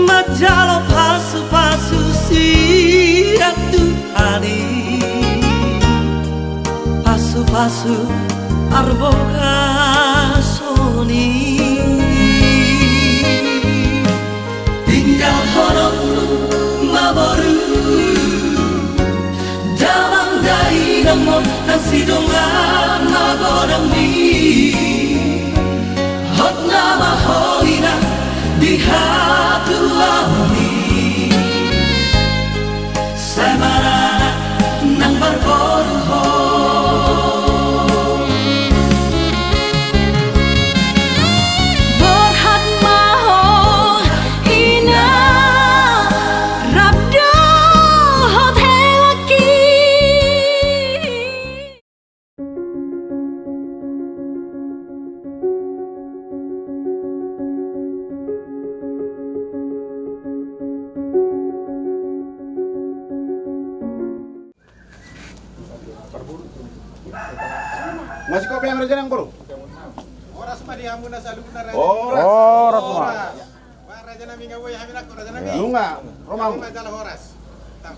Majalo pasu-pasu siang Tuhani, pasu-pasu arboga soni, tinggal horong maboru dalam dai namon nasi dongan maborang mi hot nama hoina di hatu launi semana nang berborho berhat maho ina rabdo hotel laki Masih kopi yang raja yang bro? Oras pa di hamuna sa luna raja. Oras mah. Wa raja nami ngaway hamin ako raja nami. Lunga, romang. Madala oras. Tam.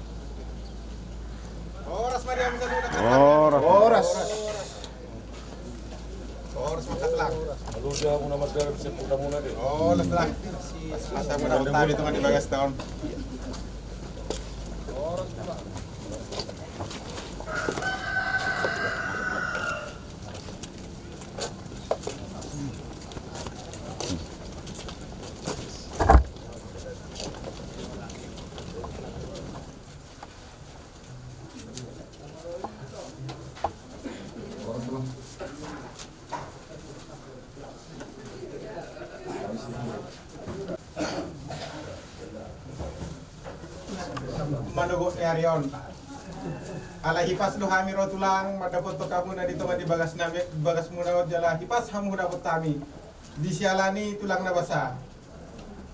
Oras pa di hamun sa luna. Oras. Oras makatlang. Maluda muna mas garap sa puta muna din. Oh, laslang. Masa mo na tabi ito nga di bagas taon. Manugo ni Arion. Ala hipas lo hami ro tulang madapot to kamu na dito nga di bagas nami bagas muna jala hipas hamu dapot tami. Di sialani tulang na basa.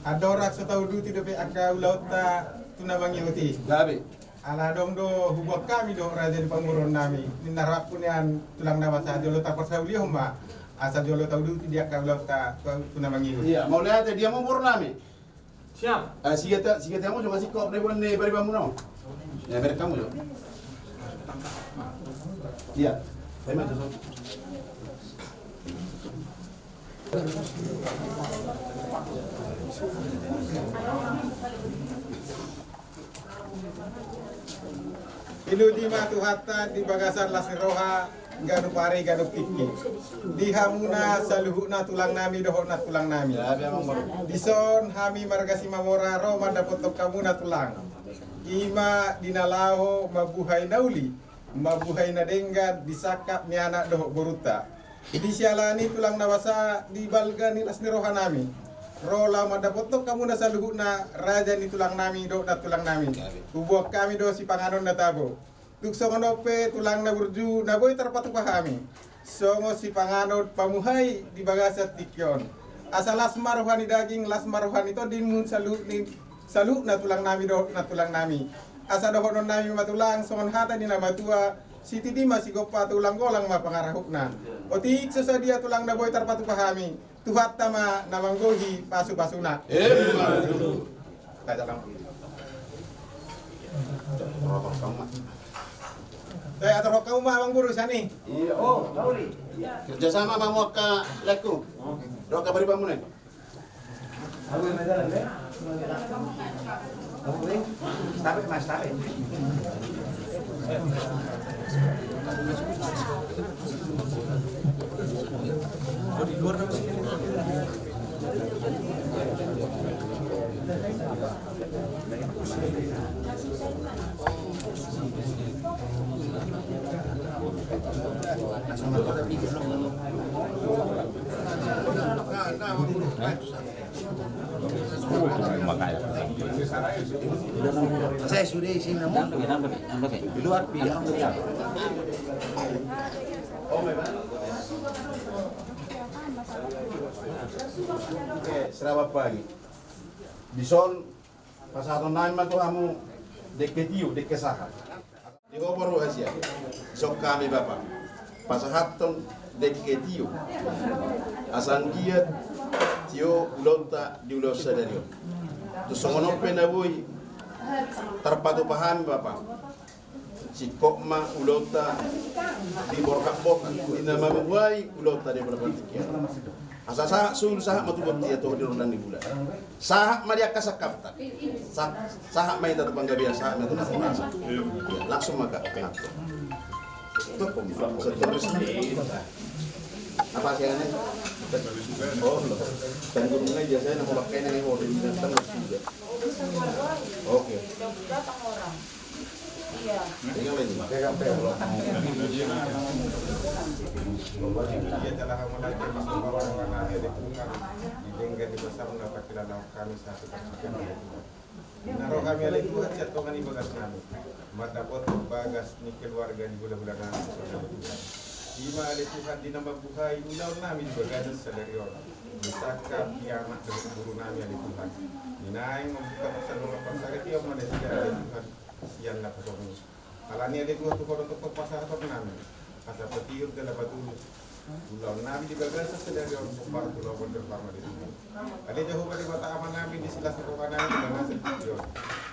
Adorak sa taudu ti dope aka ulaut ta tunabang yuti. Gabi. Ala dong do hubok kami do raja di pamuron nami. Ninarap ko niyan tulang na basa jolo ta persauli humba. Asa jolo taudu ti dia ka ulaut ta tunabang yuti. Iya, mau lihat dia mau murna mi. Siap. Sigat kamu juga sih kok nih bone bari bamu no. Ya ber kamu yo. Iya. Saya mah tuh. Pinudi matuhata di bagasan Las Roha ganu pare ganu tiki. Di hamuna saluhuna tulang nami dohona tulang nami. Ya, biar mau baru. Dison hami margasi mamora Roma dapotok kamuna tulang. Ima dinalaho mabuhay nauli, mabuhay na denggat disakap ni anak doh boruta. Di sialani tulang nawasa di balga ni Las Roha nami. Rola madapotok kamuna saluhuna raja ni tulang nami doh na tulang nami. Ubuak kami do si panganon na tabo. Tukso ngonope tulang na burju na boy terpatuk pahami. Songo si panganod pamuhay di bagasat tikyon. Asa lasmar rohani daging lasmar rohani to dinmun salu na tulang nami do na tulang nami. Asa dohonon nami matulang songon hata ni namatua si titi masih gopa tulang golang ma pangarahukna. Otik sesadia tulang na boy tarpatu pahami. Tuhat tama namanggohi pasu-pasuna. Kata lang. Atur kamu mah mang guru sani. Iya, oh, tauri. Kerjasama mau ka laku. Roka bari pamunan. Aku yang jalan ya. Kamu nih, tapi mas tapi. Di luar apa sih? Saya sudah isi nama. Di luar pihak. Oke, selamat pagi. Bison pasaron namin man to amo deketiyo dekesahan. Di obor Asia. Sok kami Bapak. Pasahaton deketiyo. Asan giat tio ulota di ulos sadario. Tu songono penaboy tarpatu paham Bapak. Si kokma ulota di borkak-bok ina mabuhay ulota di berbantikian. Asa sahak sul sahak matubot tiya to di rodan di bulan. Sahak maria kasakapta. Sahak may tatapang gabi sahak may tatapang asa. Langsung maka kenapa? Itu kok seterus apa sih ini? Oh, loh. Dan gunungnya biasanya nama pakai yang mau di bintang juga. Oke. Iya. Tinggal lagi. Pegang. Dia telah melatih bersama orang-orang yang ditunggak didenggan di besar mendapat kilalau kami satu percikan oleh Tuhan. Naruh kami oleh Tuhan jatuhkan di bagas kami. Matapot bagas ni keluarga di bulan-bulan kami saudara Tuhan. Ima oleh Tuhan di nama buhay ulau nami di bagas sadari orang. Bisaka kiamat dengan guru nami oleh Tuhan. Minaing membuka pasal mengapa sakit yang mana tidak oleh Tuhan. Sian lah pasal alani oleh Tuhan Tuhan untuk pasal nami. Asa petiur dalam batu ulau nabi di bagasa sedari orang sopar pulau Bonder Parma di sini. Ada jauh dari mata aman nabi di sebelah sekolah nabi di bagasa petiur.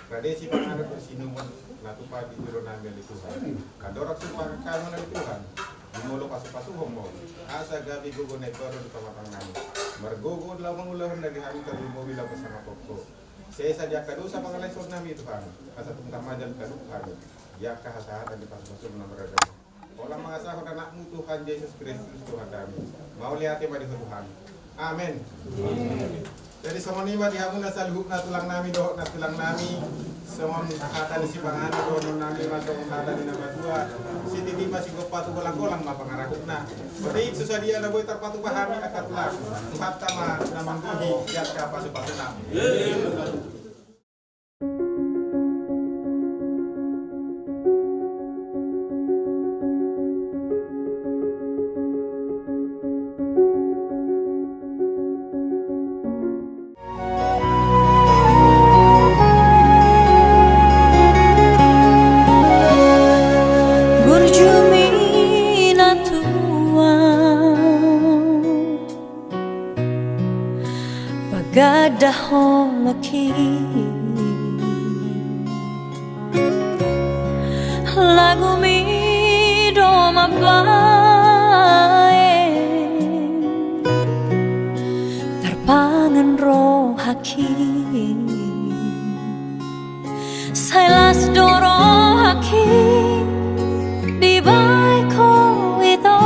Radesi pangaruh bersinuman natu pagi juru nabi di Tuhan. Kadorak supaya kamu nabi Tuhan. Dimolo pasu-pasu homo. Asa gabi gugu naik baru di kamatang nabi. Mergogo adalah mengulahun dari hari terlalu bilang bersama pokok. Saya saja kadosa pangalai sur nabi Tuhan. Asa tungkam majal kaduhan. Ya kahasahatan di pasu-pasu menamaraga. Orang mengasah anakmu Tuhan Yesus Kristus Tuhan kami. Mau lihat yang Tuhan. Amin. Jadi semua ini bagi hamun asal hukna tulang nami dohok na tulang nami. Semua kata di si pangan dohok nami masuk kata di nama dua. Si titi masih gopatu kolang-kolang ma pangarahukna. Berarti sesuai na boy tarpatu pahami akat lang. Tuhan tama namang tuhi yat ka pasu-pasuna. Gadah laki lagu mi do mabae terpangan roh haki sailas doro haki di baiko itu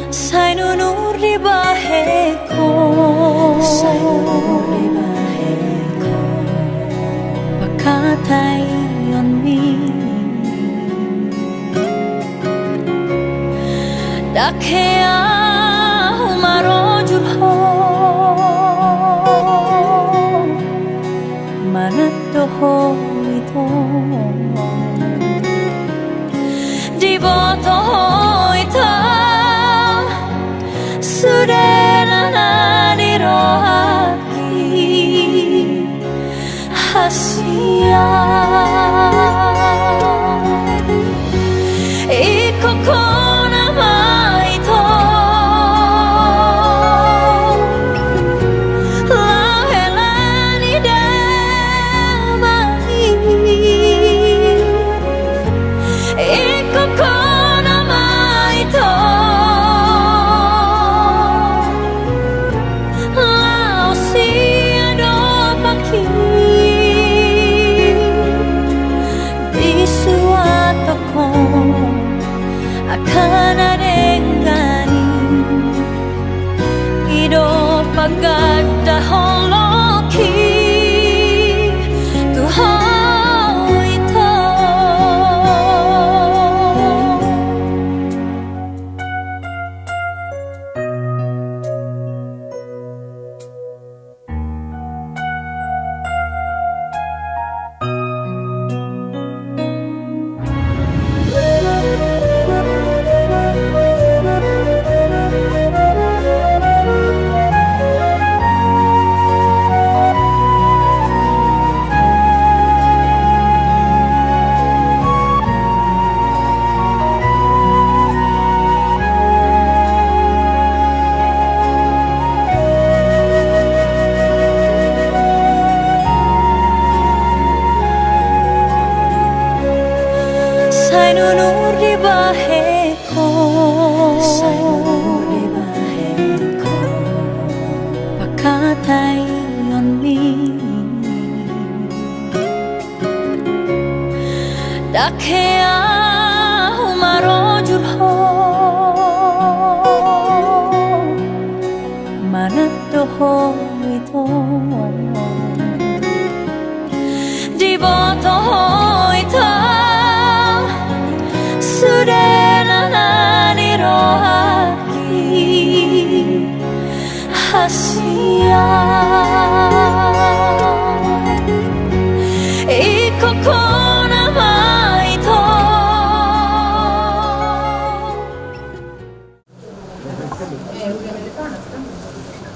sai nunur di baheko pakatai on mi dakea marojurho manatoho itu di botoho itu sudah nana rohaki hasia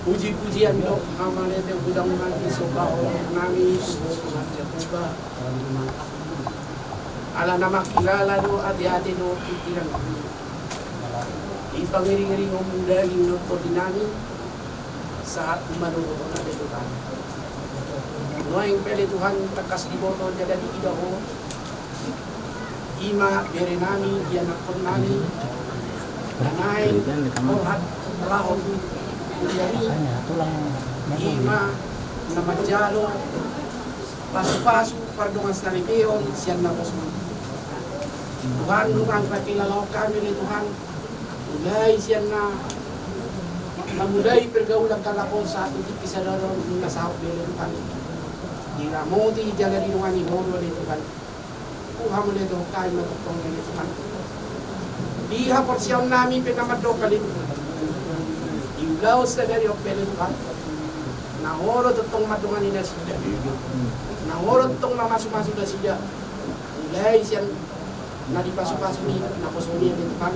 Puji-pujian do amane de gudang mati soka nami juga ala nama kilala do ati-ati do pikiran ipangiring-iring muda ino to dinami saat manurut na Tuhan. Noeng pele Tuhan takas diboto jadi idaho ima bere nami dianak pun nami nanay orhat rahon Yari, ima na majalo pasu-pasu pardungan sa nalipiyon siyan na posman Tuhan lukang kakilalaw kami ni Tuhan mulai siyan na mamulay pergaulang kalakon sa ating ipisadaro ng nasahap bilin kami diramoti jaga dinungan ni Holo ni Tuhan kuha mo nito kain matutong ni Tuhan diha porsyon namin pinamado kalit Ilaw sa dari opelin ka. Nahoro tutong matungan nila sila. Nahoro tutong mamasuk-masuk na sila. Ilay siyan na dipasok-pasok ni naposoni ang dito kan.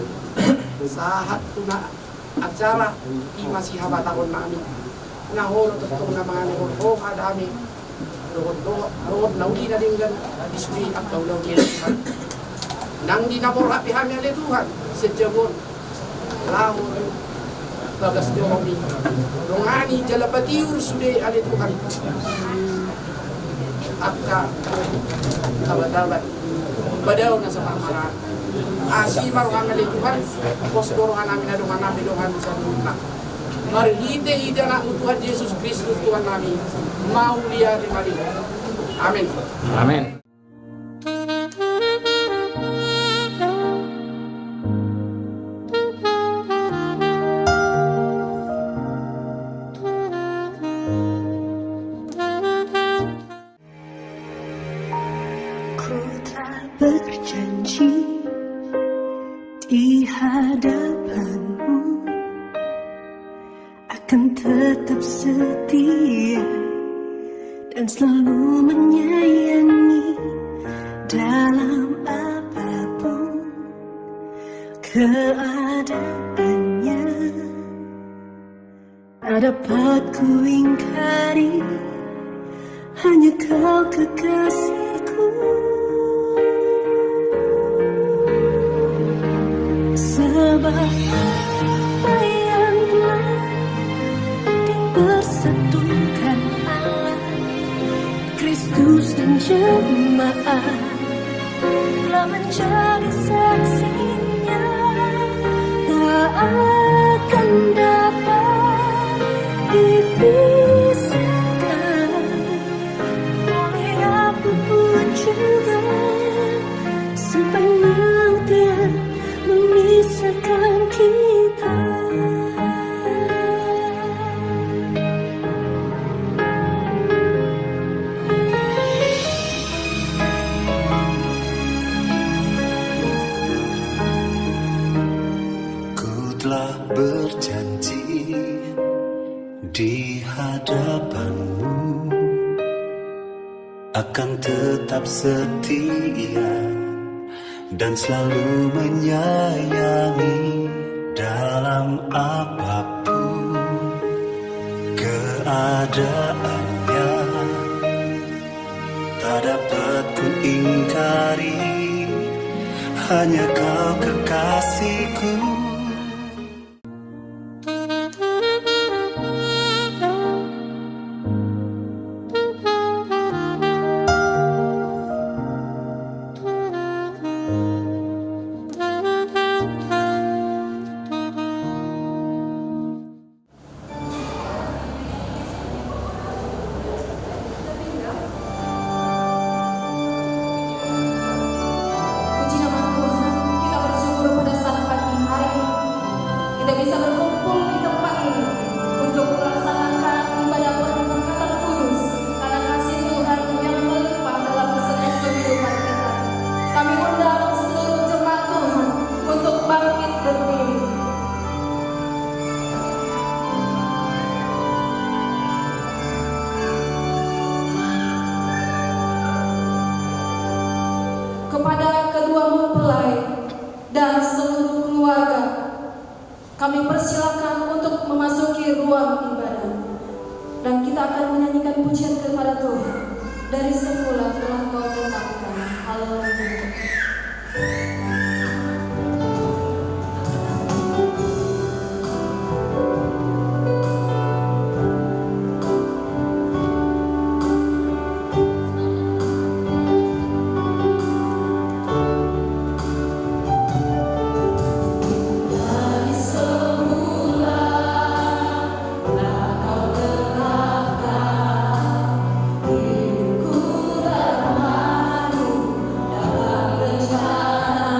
Sahat to na acara masih habatakon namin. Nahoro tutong na mga nahoro kadami. Rood na uli na dinggan disuri at kaulaw nila Tuhan. Nang di naporapi kami alay Tuhan. Sejabon. Lahor. Bagas di kami. Rongani jalapati ursude ali Tuhan. Akka tabat-tabat. Badaw na sa pamaran. Asimar kang ali Tuhan. Posporongan namin na dungan namin Tuhan sa luna. Marhite-hite na Tuhan Yesus Kristus Tuhan namin. Maulia di mali. Amin. Amin. Berjanji di hadapanmu akan tetap setia dan selalu menyayangi dalam apapun keadaannya. Tak dapat ku ingkari, hanya kau kekasihku. Sebab apa yang telah dipersatukan Allah, Kristus dan jemaat telah menjadi saksinya. Tak akan dapat dipisahkan oleh apapun juga, sampai maut yang memisahkan kita. Ku telah berjanji di hadapanmu akan tetap setia dan selalu menyayangi dalam apapun keadaannya. Tak dapat ku ingkari, hanya kau kekasihku. Kepada kedua mempelai dan seluruh keluarga, kami persilakan untuk untuk memasuki ruang ibadah. Dan kita akan menyanyikan pujian kepada Tuhan. Dari semula telah Kau tetapkan. Haleluya. Hidupku dan dalam rencana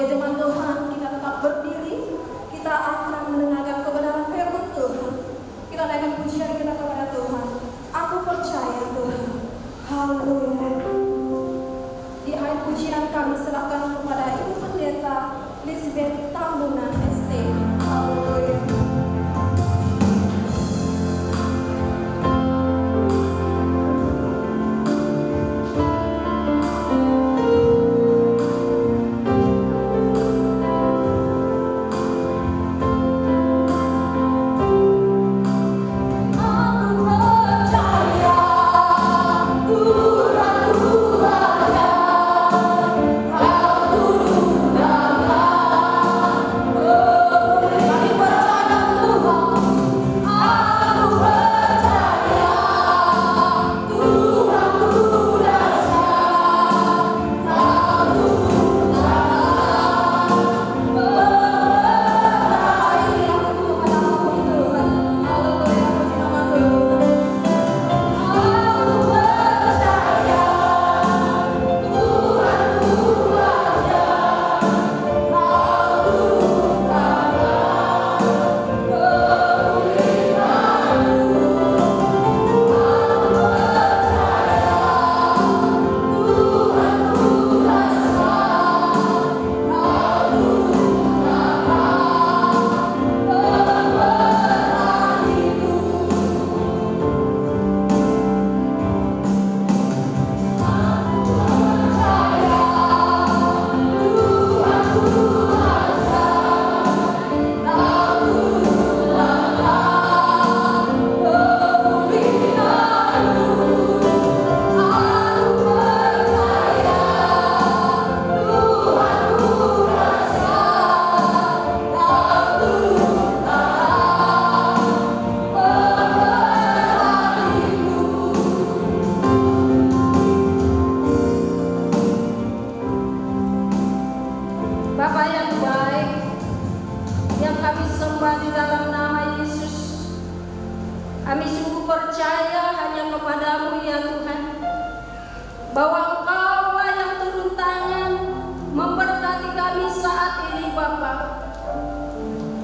jemaat Tuhan, kita tetap berdiri. Kita akan mendengarkan kebenaran firman Tuhan. Kita naikkan pujian kita kepada Tuhan. Aku percaya Tuhan. Haleluya. Di akhir pujian kami serahkan kepada Ibu Pendeta Lisbeth Tambunan ST. Haleluya.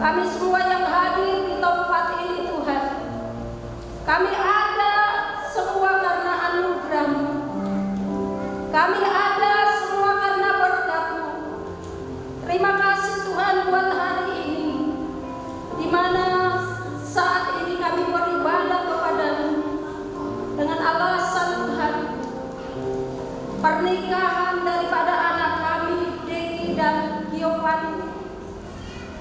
Kami semua yang hadir di tempat ini Tuhan, kami ada semua karena anugerah-Mu. Kami ada semua karena berkat-Mu. Terima kasih Tuhan buat hari ini, di mana saat ini kami beribadah kepada-Mu dengan alasan Tuhan pernikahan daripada anak kami Deki dan Giovanni.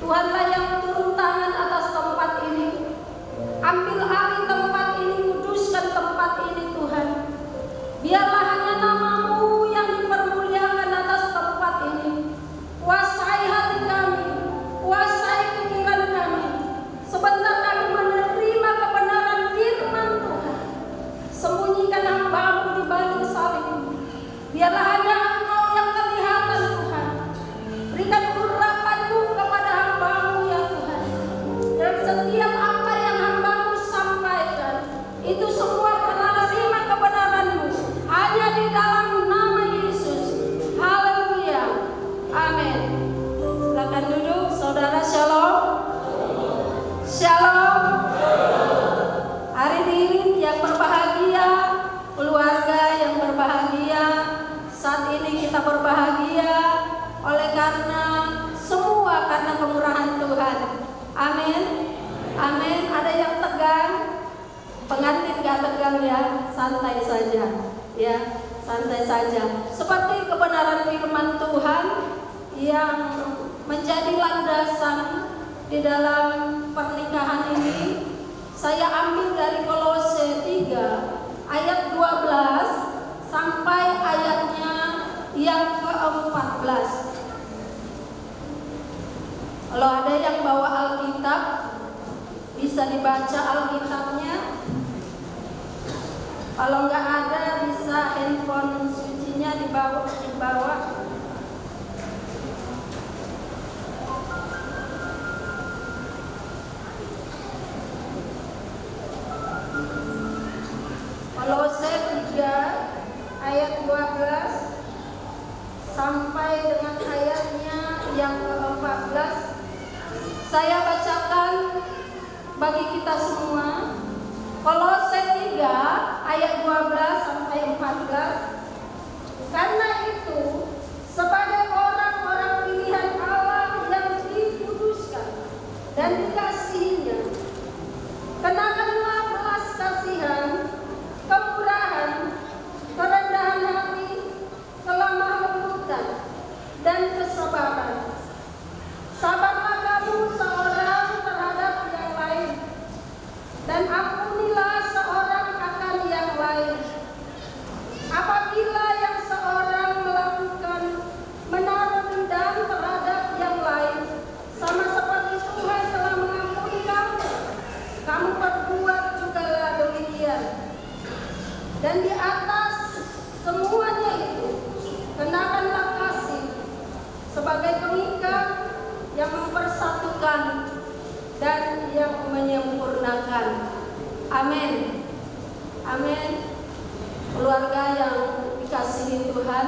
Tuhanlah yang turun tangan atas tempat ini. Ambil alih tempat ini, kuduskan tempat ini Tuhan. Biarlah hanya nama-Mu yang dipermuliakan atas tempat ini. Kuasai hati kami, kuasai pikiran kami. Sebentar kami menerima kebenaran firman Tuhan. Sembunyikan hamba-Mu di balik salib. Biarlah hanya Engkau yang kelihatan Tuhan. Berikan urapan-Mu kepada hamba-Mu ya Tuhan. Dan setiap apa yang hamba-Mu sampaikan, itu semua menerima kebenaran-Mu. Hanya di dalam nama Yesus. Haleluya. Amin. Silakan duduk, saudara. Shalom. Shalom. Hari ini yang berbahagia, keluarga yang berbahagia, saat ini kita berbahagia oleh karena semua karena kemurahan Tuhan. Amin. Amin. Ada yang tegang? Pengantin gak tegang ya, santai saja. Ya, santai saja. Seperti kebenaran firman Tuhan yang menjadi landasan di dalam pernikahan ini, saya ambil dari Kolose 3 ayat 12 sampai ayatnya yang ke-14. Kalau ada yang bawa Alkitab, bisa dibaca Alkitabnya. Kalau nggak ada, bisa handphone sucinya dibawa. Kolose 3 ayat 12 sampai dengan ayatnya Saya bacakan bagi kita semua Kolose 3 ayat 12 sampai 14. Karena itu, sebagai orang-orang pilihan Allah yang dikuduskan dan dikasihinya, kenakanlah belas kasihan, kemurahan, kerendahan hati, kelemah lembutan, dan kesabaran. Sabarlah kamu seorang terhadap yang lain, dan ampunilah seorang akan yang lain. Apabila yang seorang melakukan menaruh dendam terhadap yang lain, sama seperti Tuhan telah mengampuni kamu perbuat jugalah demikian. Dan di atas semuanya itu, kenakanlah kasih sebagai pengikat yang mempersatukan dan yang menyempurnakan. Amin. Amin. Keluarga yang dikasihi Tuhan,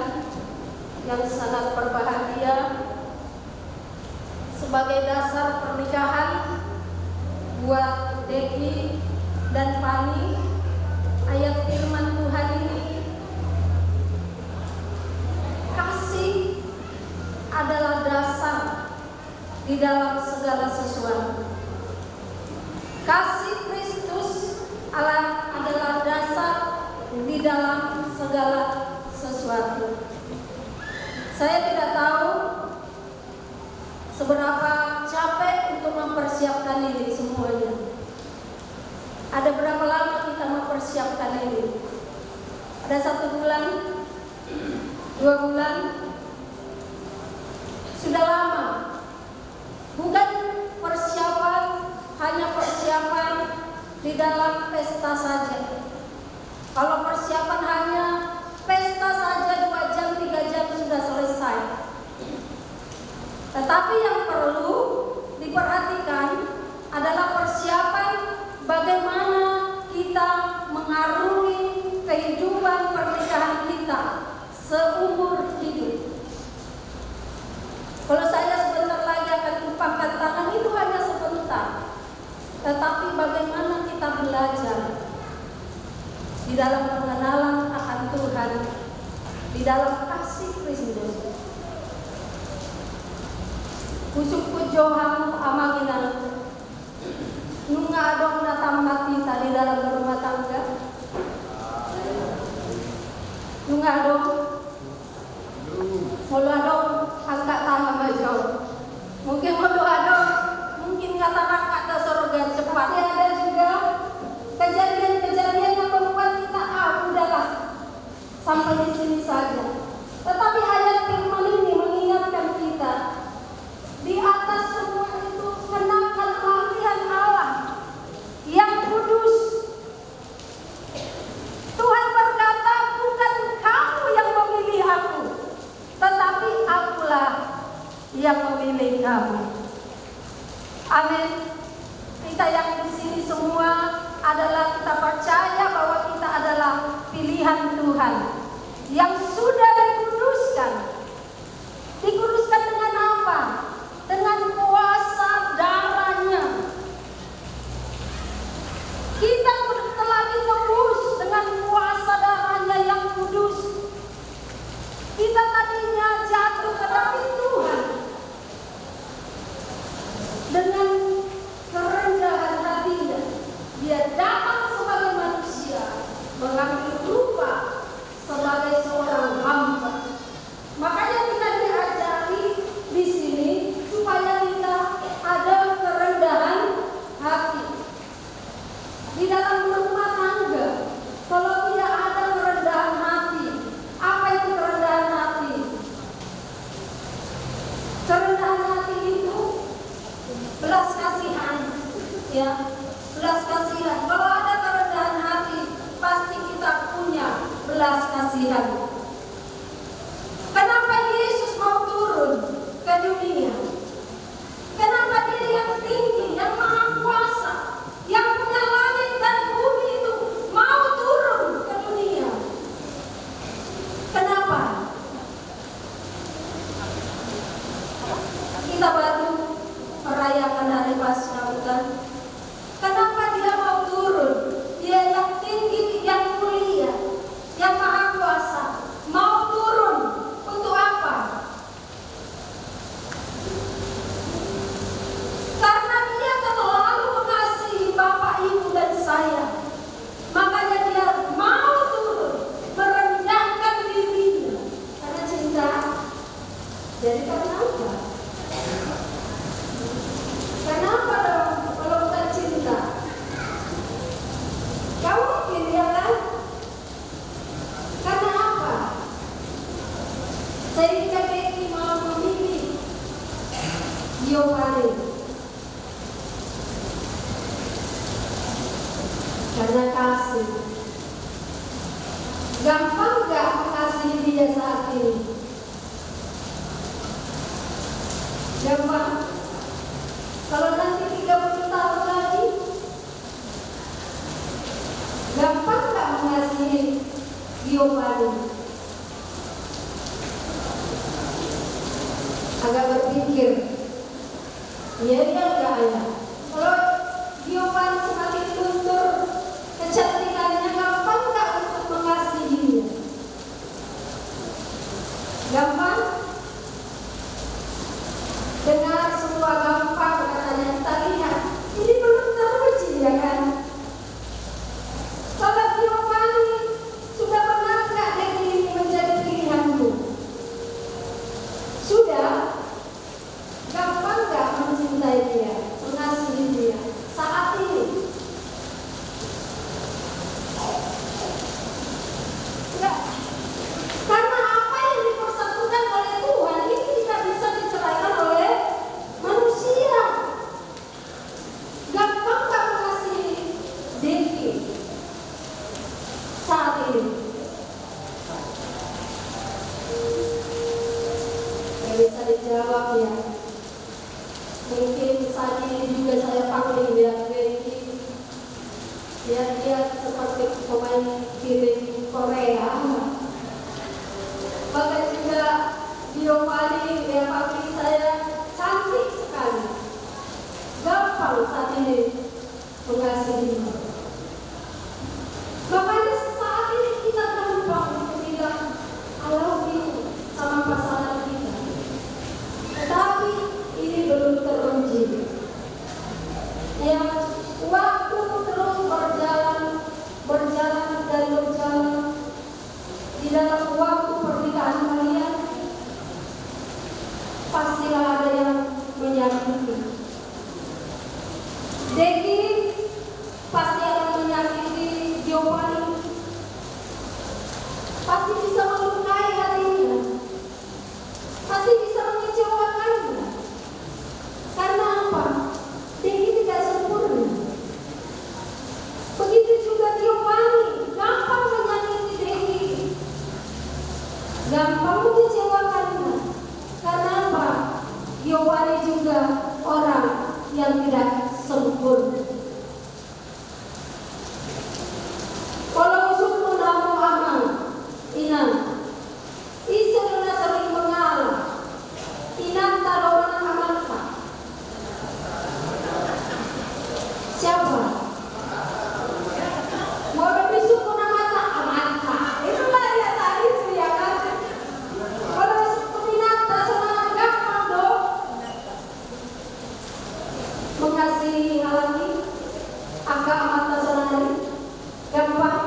yang sangat berbahagia, sebagai dasar pernikahan buat Deki dan Fani, ayat firman Tuhan ini, kasih adalah dasar di dalam segala sesuatu. Kasih Kristus adalah dasar di dalam segala sesuatu. Saya tidak tahu seberapa capek untuk mempersiapkan ini semuanya. Ada berapa lama kita mempersiapkan ini? Ada 1 bulan, 2 bulan, sudah lama. Bukan persiapan, hanya persiapan di dalam pesta saja. Kalau persiapan hanya pesta saja 2 jam, 3 jam sudah selesai. Tetapi yang perlu diperhatikan adalah persiapan bagaimana kita mengarungi kehidupan pernikahan kita seumur hidup. Kalau saya sebentar lagi akan tumpahkan tangan, itu hanya sebentar. Tetapi bagaimana kita belajar di dalam pengenalan akan Tuhan, di dalam kasih Kristus. Kusuk pujo hamu amaginal, nunga adong natang mati tadi dalam rumah tangga. Nunga adong, mulu adong angkat tangan majau. Mungkin mulu adong, mungkin kata angkat ke surga cepat. Ada juga kejadian-kejadian yang membuat kita udahlah sampai di sini saja. Tetapi ayat firman ini mengingatkan kita, di atas semua itu kenakan pilihan Allah yang kudus. Tuhan berkata, bukan kamu yang memilih aku, tetapi akulah yang memilih kamu. Amin. Kita yang di sini semua adalah, kita percaya bahwa kita adalah pilihan Tuhan yang sudah dikuduskan. Dikuduskan dengan apa? Dengan kuasa darahnya. Kita telah ditebus dengan kuasa darahnya yang kudus. Kita tadinya jatuh ke dalam Tuhan. Dengan kerendahan hatinya, dia datang sebagai manusia, mengambil rupa sebagai seorang hamba. Makanya kita diajari di sini supaya kita ada kerendahan hati di dalam rumah tangga. Kalau tidak ada kerendahan hati, apa itu kerendahan hati? sehingga Deki mau memilih Giovanni karena kasih. Gampang gak mengasihi dia saat ini? Gampang. Kalau nanti 30 tahun lagi, gampang gak mengasihi Giovanni? Agak berpikir, iya enggak ya? Kalau Giovanni semakin luntur kecantikannya, gampang enggak untuk mengasihinya? Gampang? Dengar semua gampang katanya, kita lihat ini belum teruji ya kan? Kalau Giovanni sudah pernah enggak Deki ini menjadi pilihanmu? Sudah? Gampang enggak mencintai dia, mengasihi dia saat ini? Enggak. Karena apa yang dipersatukan oleh Tuhan ini tidak bisa diceraikan oleh manusia. Gampang enggak mengasihi Deki saat ini? Gak bisa dijawab ya. Mungkin saat ini juga saya panggil ya Deki. Dia seperti pemain kiri Korea. Bahkan juga Giovanni dia panggil saya cantik sekali. Gampang saat ini mengasihi. Makanya saat ini kita gampang untuk bilang I love you sama pasangan kita. Tetapi ini belum teruji. Ya, waktu terus berjalan dan berjalan. Di dalam waktu pernikahan kalian, pastilah ada yang menyakiti. Deki pasti akan menyakiti Giovanni. Pasti bisa melukai hatinya. Pasti bisa mengecewakannya. Karena apa? Deki tidak sempurna. Begitu juga Giovanni, gampang menyakiti Deki, gampang mengecewakannya. Karena apa? Giovanni juga orang yang tidak sempurna. Walau sukun amu aman, inan, iserna sering mengalah, inan taruhan amanka. Siapa? Mau lebih sukun amanka. Itulah ya tadi itu ya kan. Kalau peminata semangat gampang dong. Mengasihi halaki, agak mata senang gampang.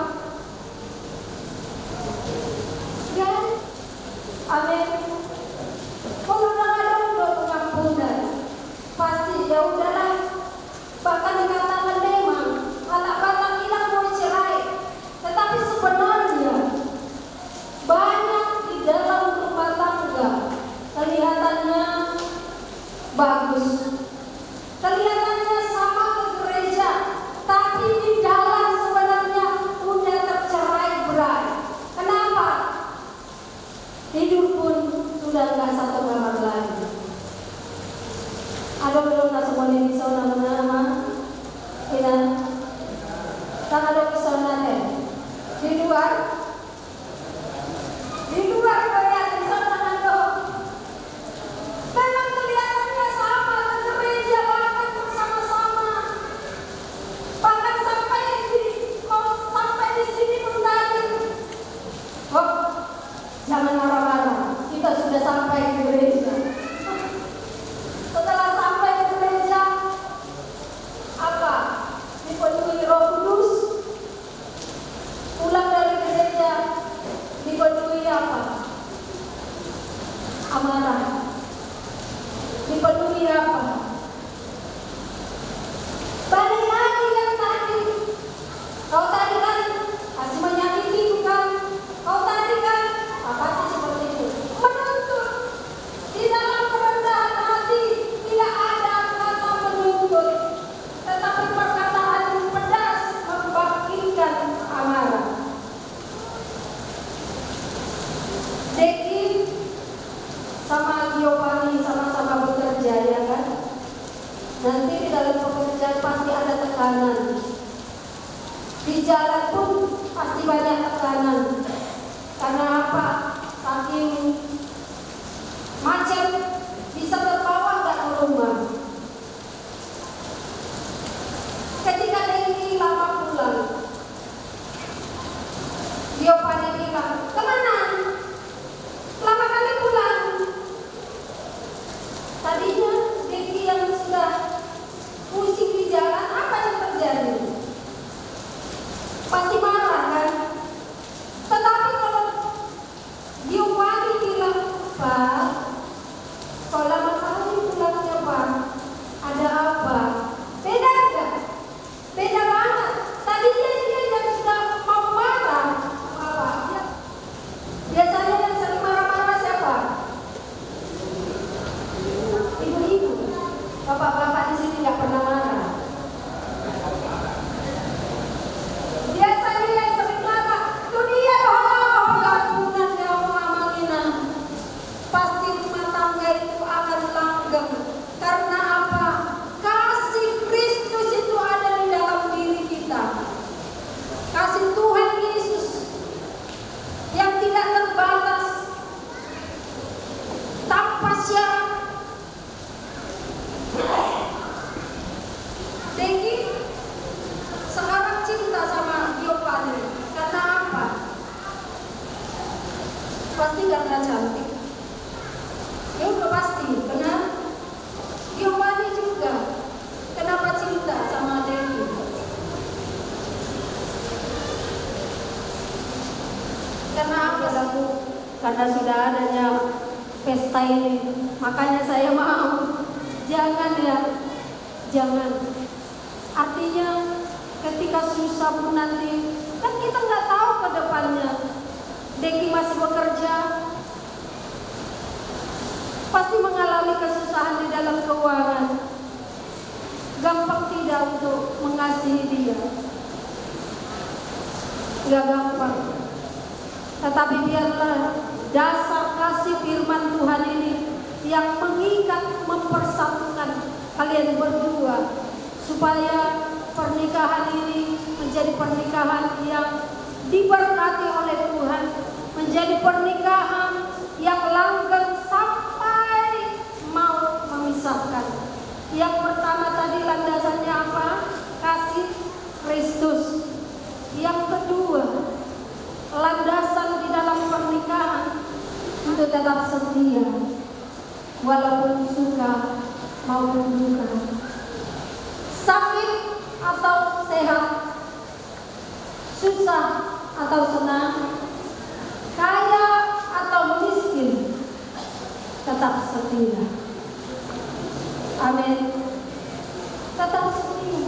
Kan? Amin. Kalau ada udah pengampunan, pasti ya udahlah. Bahkan dikatakan memang anak batang hilang mau cerai, tetapi sebenarnya banyak di dalam rumah tangga kelihatannya bagus, kelihatannya sama ke gereja, tapi di dalam sebenarnya udah tercerai berai. Kenapa? Tidur pun sudah nggak satu kamar lagi. Ada belum tak semuanya bisa nama-nama? Tidak. Tak ada pesona deh. Di luar kelihatan di sana ada. Memang kelihatannya sama ke gereja, bahkan bersama-sama. Bahkan sampai di sini pun tadi. Oh, jangan marah-marah. Kita sudah sampai di gereja. Setelah sampai di gereja, apa? Dipenuhi Roh Kudus. Pulang dari gereja, dipenuhi apa? Amarah. Dipenuhi apa? Balik lagi yang tadi. Kau tadi kan masih menyakiti bukan? Kau tadi kan pasti seperti itu. Menuntut jalan pun pasti banyak tekanan. Karena apa? Saking macet, bisa terbawa nggak ke rumah. Ketika Dengki lama pulang, Giovanni bilang, kemana? Lama kali pulang. Tadinya Dengki yang sudah pusing di jalan, apa yang terjadi? Pasti marah kan? Tetapi kalau Giovanni bilang, Pak, kalau lama kali pulangnya Pak, ada apa? Beda enggak? Beda banget. Tadinya dia yang sudah mau marah, apa? Biasanya yang sering marah-marah siapa? Ibu-ibu. Bapak-bapak di sini nggak pernah marah. Biasanya yang sering marah, tuh dia loh, gabungan kamu amalina. Pasti rumah tangga itu akan langgeng. Karena apa? Kasih Kristus itu ada di dalam diri kita. Kasih Tuhan Yesus yang tidak terbatas, tanpa syarat. Dengki sekarang cinta sama Giovanni. Karena apa? Pasti karena cantik. Ya udah pasti, benar. Giovanni juga. Kenapa cinta sama Dengki? Karena apa, Daku? Karena sudah adanya pesta ini. Makanya saya mau. Jangan ya, jangan. Artinya ketika susah pun nanti, kan kita nggak tahu ke depannya. Dengki masih bekerja, pasti mengalami kesusahan di dalam keuangan. Gampang tidak untuk mengasihi dia? Nggak gampang. Tetapi biarlah dasar kasih firman Tuhan ini yang mengikat, mempersatukan kalian berdua, supaya pernikahan ini menjadi pernikahan yang diberkati oleh Tuhan, menjadi pernikahan yang langgeng sampai mau memisahkan. Yang pertama tadi landasannya apa? Kasih Kristus. Yang kedua, landasan di dalam pernikahan untuk tetap setia, walaupun suka maupun duka, sakit atau sehat, susah atau senang, kaya atau miskin, tetap setia. Amin. Tetap setia.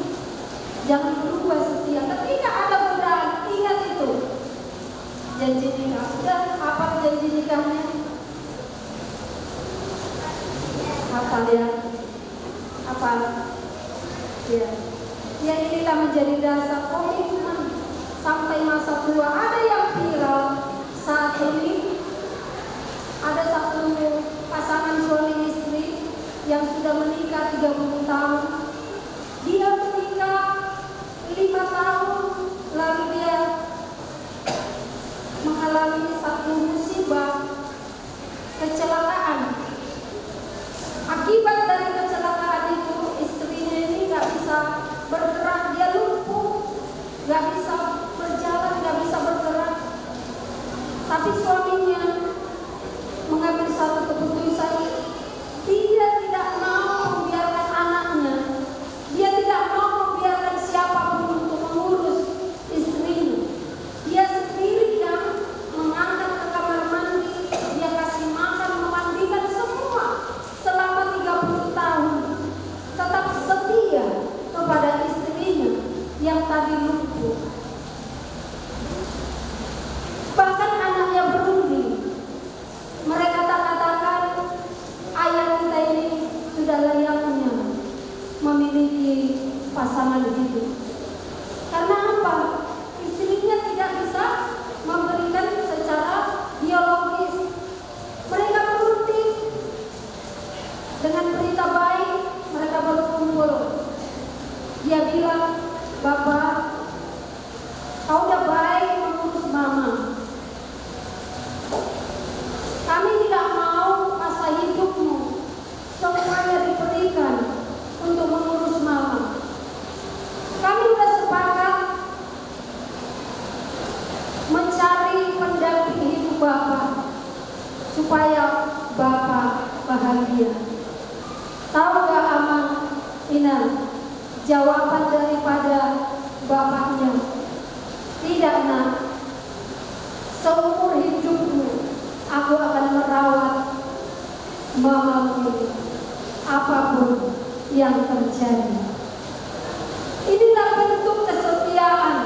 Jangan lupa setia. Ketika ada godaan, ingat itu. Janji nikah. Dan apa janji nikahnya? Apa ya? Apa? Ya. Ya, inilah menjadi dasar komitmen sampai masa tua. Ada yang viral saat ini. Ada satu pasangan suami istri yang sudah menikah 30 tahun. Dia menikah 5 tahun, lalu dia mengalami satu musibah, kecelakaan. Akibat dari kecelakaan itu, istrinya ini nggak bisa bergerak, dia lumpuh, nggak bisa berjalan, nggak bisa bergerak. Tapi suaminya mengambil satu keputusan, dia tidak mau membiarkan anaknya bahagia. Tahu gak Amang Ina jawaban daripada bapaknya? Tidak nak, seumur hidupmu aku akan merawat mamamu apapun yang terjadi. Inilah bentuk kesetiaan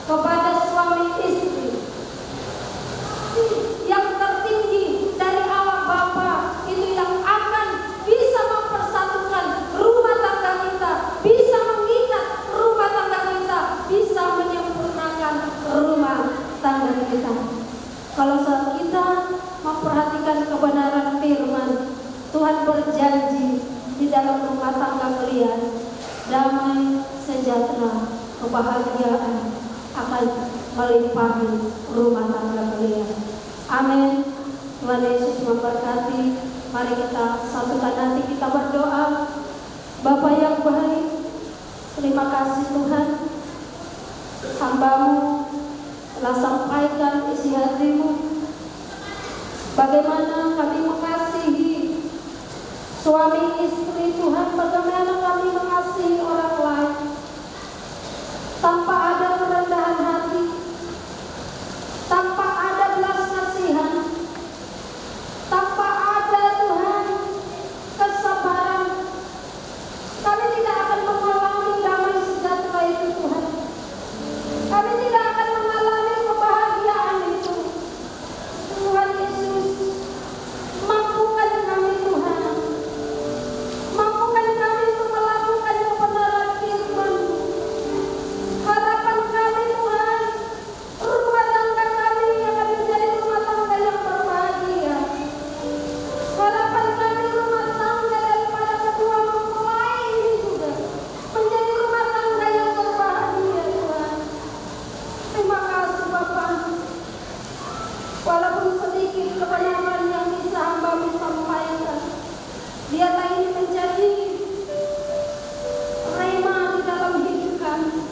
kepada suami istri. Yang tertinggi dari awak bapa itu yang akan bisa mempersatukan rumah tangga kita, bisa mengikat rumah tangga kita, bisa menyempurnakan rumah tangga kita. Kalau saat kita memperhatikan kebenaran firman, Tuhan berjanji di dalam rumah tangga kalian damai, sejahtera, kebahagiaan akan melimpahi rumah tangga kalian. Amin. Tuhan Yesus memberkati. Mari kita satukan hati kita berdoa. Bapa yang baik, terima kasih Tuhan, hamba-Mu telah sampaikan isi hati-Mu. Bagaimana kami mengasihi suami istri Tuhan, bagaimana kami mengasihi orang lain tanpa ada kerendahan hati, tanpa ada belas kasihan, tanpa ada Tuhan kesabaran. Kami tidak akan mengalami damai sejahtera itu Tuhan. Kami tidak akan mengalami kebahagiaan itu. Tuhan Yesus, mampukan kami Tuhan, mampukan kami untuk melakukan kebenaran firman. Harapan kami Tuhan, rumah tangga kami akan menjadi rumah tangga yang berbahagia. Harapan kami rumah tangga daripada kedua mempelai ini juga menjadi rumah tangga yang berbahagia Tuhan. Terima kasih Bapa. Walaupun sedikit kebenaran yang bisa hamba-Mu sampaikan, biarlah ini menjadi rema di dalam hidup kami,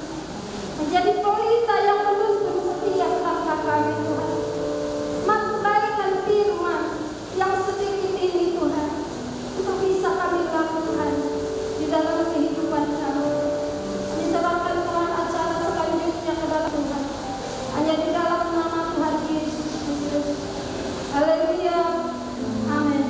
menjadi pelita yang menuntun setiap langkah kami Tuhan. Mantapkan firman yang sedikit ini Tuhan, untuk bisa kami lakukan di dalam kehidupan kami. Diserahkan Tuhan acara selanjutnya ke dalam Tuhan, hanya di dalam nama Tuhan Yesus Kristus. Haleluya. Amin.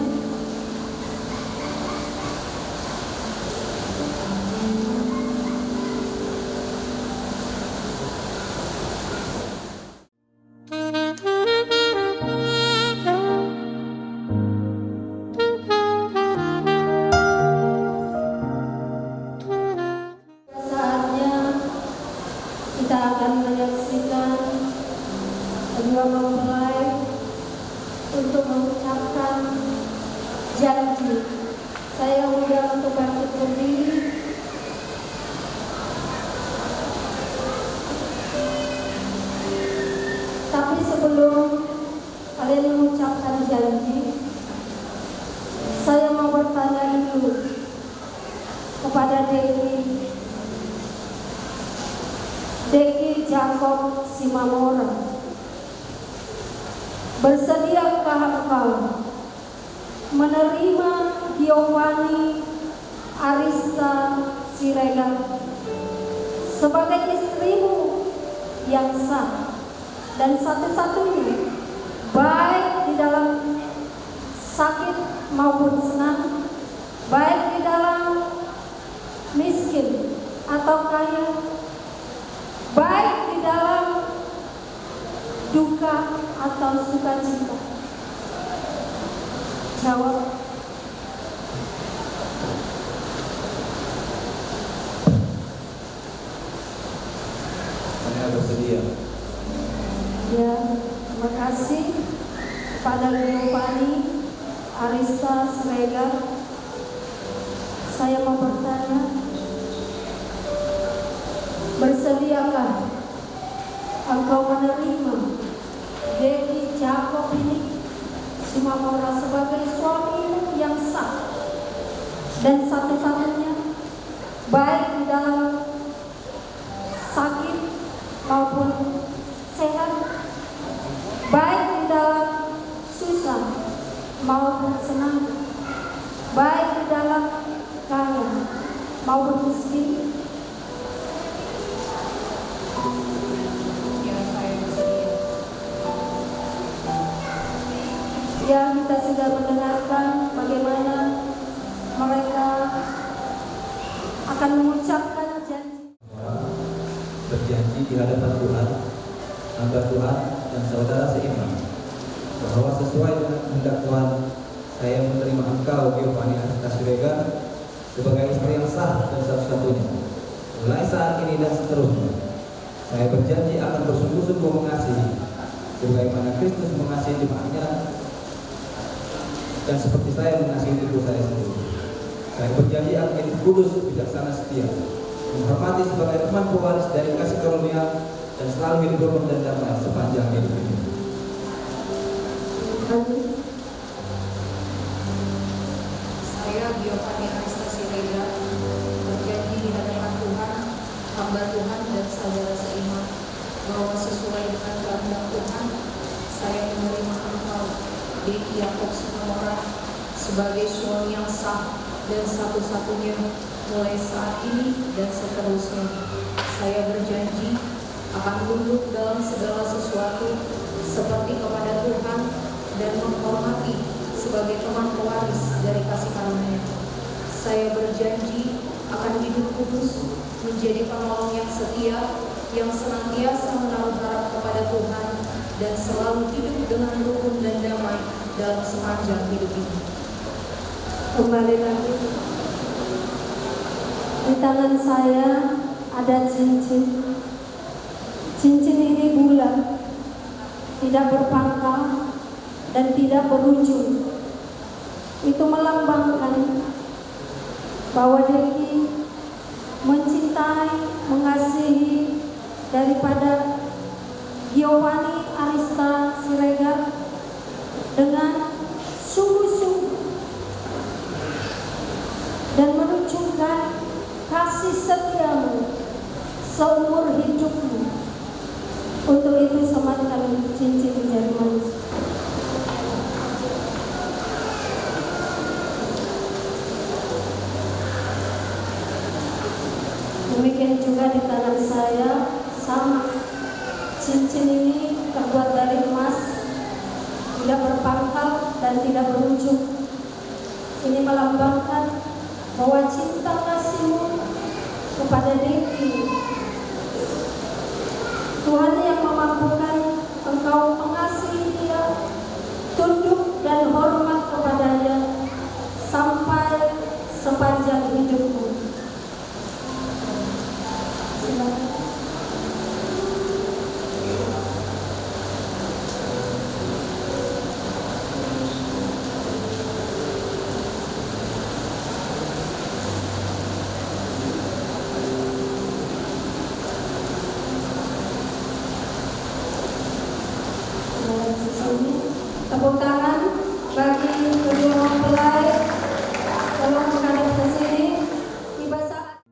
Saatnya kita akan menyaksikan kedua mempelai untuk mengucapkan janji. Saya undang untuk bangkit berdiri. Tapi sebelum kalian mengucapkan janji, saya mau bertanya dulu kepada Deki Jacob Simamora. Bersediakah engkau menerima Giovanni Arista Siregar sebagai istrimu yang sah dan satu-satunya, baik di dalam sakit maupun senang, baik di dalam miskin atau kaya, baik di dalam duka atau sukacita? Jawab. Saya bersedia. Ya, terima kasih kepada Giovanni Arista Siregar. Saya mau bertanya, bersediakah engkau menerima Deki Jacob ini Simamora sebagai suamimu yang sah dan satu-satunya, baik di dalam sakit maupun sehat, baik di dalam susah maupun senang, baik di dalam kaya maupun miskin. Ya, kita sudah mendengarkan bagaimana mereka akan mengucapkan janji. Berjanji di hadapan Tuhan, hamba Tuhan dan saudara seiman, bahwa sesuai dengan kehendak Tuhan, saya menerima engkau, Giovanni Arista Siregar, sebagai istri yang sah dan satu-satunya, mulai saat ini dan seterusnya. Saya berjanji akan bersungguh-sungguh mengasihi, sebagaimana Kristus mengasihi jemaatnya, dan seperti saya mengasihi ibu saya sendiri. Saya berjanji akan hidup kudus, bijaksana, setia, menghormati sebagai teman pewaris dari kasih karunia, dan selalu hidup rukun dan damai sepanjang hidup ini. Saya Giovanni Arista Siregar berjanji di hadapan Tuhan, hamba Tuhan dan saudara seiman, bahwa sesuai dengan kehendak Tuhan, saya menerima engkau, Deki Yakob Sinomora, sebagai suami yang sah dan satu-satunya mulai saat ini dan seterusnya. Saya berjanji akan tunduk dalam segala sesuatu seperti kepada Tuhan dan menghormati sebagai teman pewaris dari kasih karunia. Saya berjanji akan hidup kudus, menjadi penolong yang setia, yang senantiasa menaruh harap kepada Tuhan, dan selalu hidup dengan rukun dan damai dalam sepanjang hidup ini. Kembali lagi, di tangan saya ada cincin. Cincin ini bulat, tidak berpangkal dan tidak berujung. Itu melambangkan bahwa Deki mencintai, mengasihi daripada Giovanni Arista Siregar dengan sungguh-sungguh dan menunjukkan kasih setiamu seumur hidupmu. Untuk itu sematkan cincin jari manis. Demikian juga di tangan saya sama. Cincin ini terbuat dari emas, tidak berpangkal dan tidak berujung. Ini melambangkan bahwa cinta kasihmu kepada Deki, Tuhan yang memampukan engkau mengasihi dia, tunduk dan hormat kepadanya sampai sepanjang hidupmu. Silakan. Tepuk tangan bagi kedua mempelai. Tolong menghadap ke sini. Tiba saat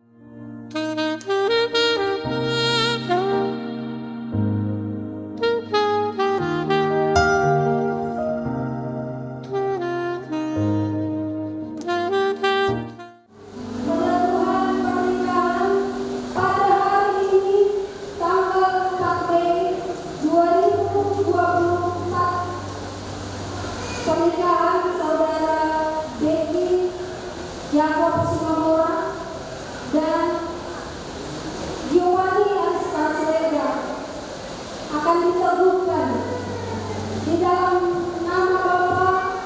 penyerahan pernikahan pada hari ini tanggal 4 Mei 2024. Pernikahan saudara Deki Yakob Sinomora dan Giovanni Arista Siregar akan diteguhkan di dalam nama Bapa,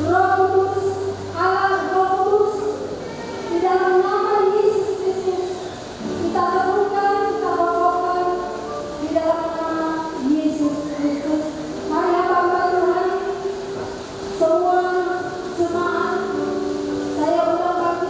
Roh Kudus, Allah Roh Kudus, di dalam nama Yesus Kristus. Kita teguhkan, kita bawakan di dalam nama Yesus Kristus. Mari hamba Tuhan, semua jemaat, saya ulang lagi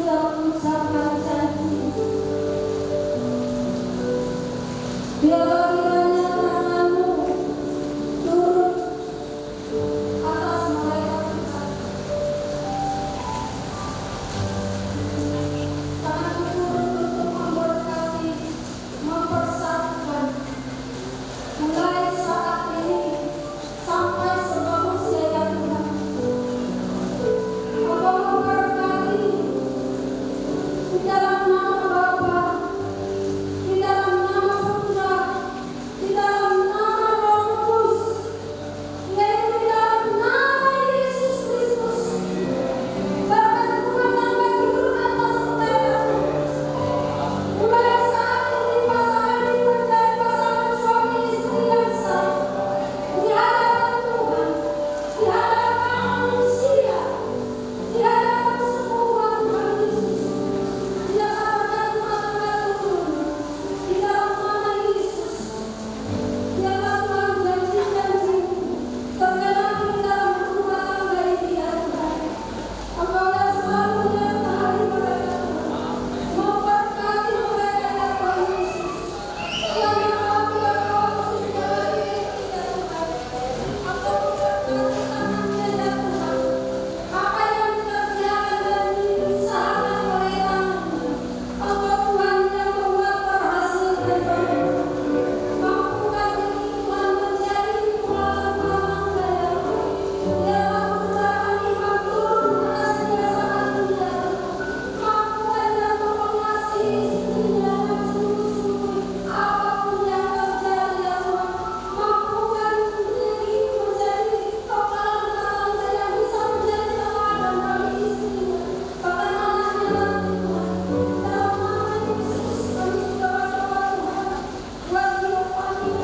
sudah mengucapkan janji. Biarlah kiranya tanganmu turun atas mereka kita. Tanganmu turun untuk memberkati, mempersatukan, mulai saat ini sampai sebelum usia yang Tuhan. Engkau memberkati di dalam nama Bapa, di dalam nama Putra, di dalam nama Roh Kudus, yaitu di dalam nama Yesus Kristus. Berkat Tuhan yang turun atas mereka. Mulai saat ini pasangan ini menjadi pasangan suami istri yang sah di hadapan Tuhan, di hadapan manusia, di hadapan semua Tuhan Yesus. Biarlah berkat Tuhan turun di dalam nama Yesus. Biarlah Tuhan janji-janji tergenapi di dalam rumah tangga ini ya Tuhan. Engkau yang selalu menyertai mereka Tuhan. Memberkati mereka ya Tuhan Yesus. Yang Engkau sudah beri ya Tuhan. Engkau memberkati tangannya ya Tuhan. Apa yang dikerjakan dan diusahakan oleh tangannya, Engkau Tuhan yang membuat berhasil dan berhasil. Mampukan diri Tuhan menjadi tulang-tulang ya Tuhan. Biarlah perbudakan iman turun atas dia sangat mulia. Mampukan dan mengasihi istrinya dengan sungguh-sungguh. Apapun yang terjadi ya Tuhan, mampukan diri menjadi kepala rumah tangga yang bisa menjadi teladan bagi istrinya, bahkan anaknya nanti Tuhan. Dalam nama Yesus kami sudah berdoa Tuhan. Buat Giovanni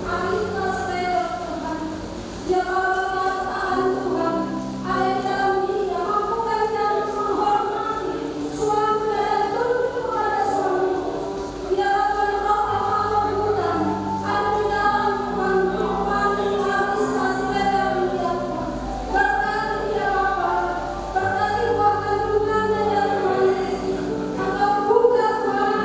Arista Srega Tuhan. Dia kalau Tuhan Tuhan ada di dalam dirinya, mampukan dia menghormati suami dan tunduk kepada suami. Biarlah Tuhan roh kelembutan ada di dalam Tuhan Giovanni Arista Srega ini ya Tuhan. Berkati dia Bapa, berkati buah kandungannya ya Tuhan Yesus. Engkau buka Tuhan